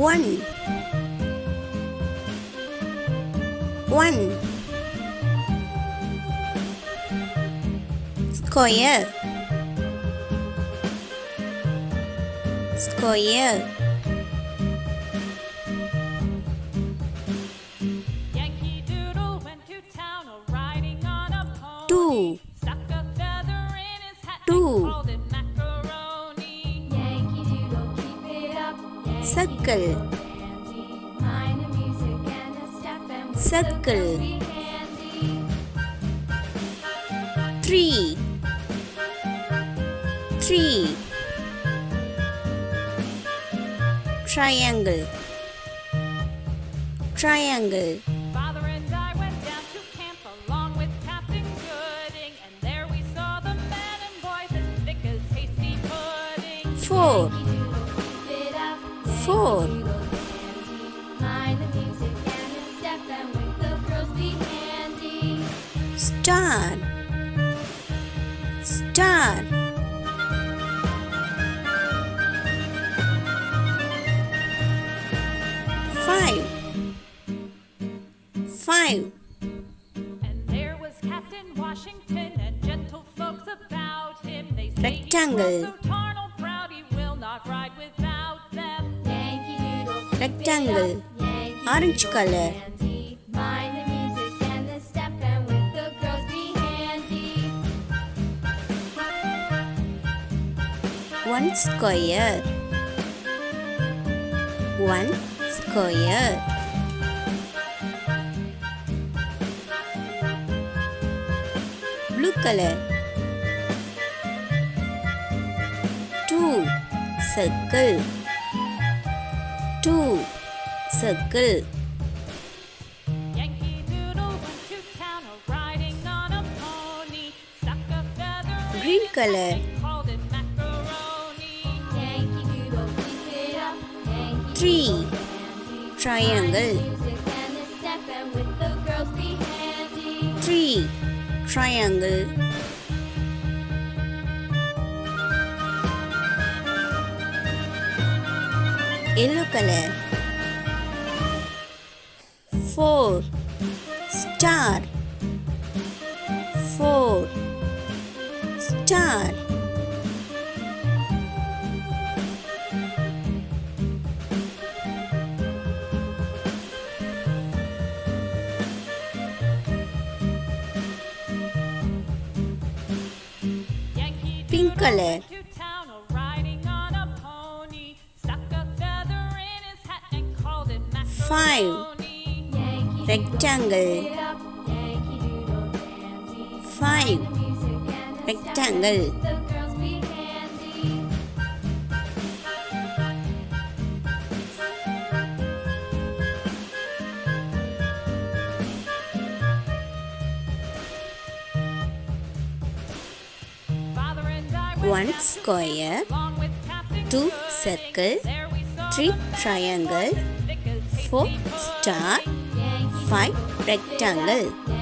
One. One. Square. Square. Yankee Doodle went to town riding on a pony. Two. Stuck a feather in his hat Two. and called it macaroni. Yankee Doodle, keep it up. Circle. Mind the music and a step and with Circle. the girls be handy. Three. Three. Triangle. Triangle. Father and I went down to camp along with Captain Gooding, and there we saw the men and boys as thick as hasty pudding. Four. Yankee Doodle, keep it up. Four. Yankee Doodle dandy. Mind the music and a step and with the girls be handy. Star. Star. Five. Five. And there was Captain Washington and gentle folks about him. They say Rectangle. he's so tarnal proud he will not ride without them. Yankee Doodle, keep it Rectangle. up. Yankee Orange Doodle color. dandy. Mind the music and the step and with the girls be handy. One square. One square. Blue color. Two. Circle. Two. Circle. Yankee Doodle went to town riding on a pony. Stuck a feather in Green his color. hat and called it macaroni. Yankee Doodle, keep it up. Yankee Three. Doodle dandy. Triangle. Mind the music and the step and with the girls be handy. Three. Triangle. Yellow color. Four. Star. Four. Star. Yankee Pink Doodle color. went to town riding on a pony. Stuck a feather in his hat and called it Five. macaroni. Yankee Rectangle. Doodle, keep it up. Yankee Doodle dandy. Five. Mind the music and the Rectangle. step and with the girls be handy. Father and I went One down to square. along with Captain Two Gooding. circle. There we saw Three the men and triangle. boys as thick as hasty Four pudding. star. Yankee Five Doodle, rectangle. keep it up.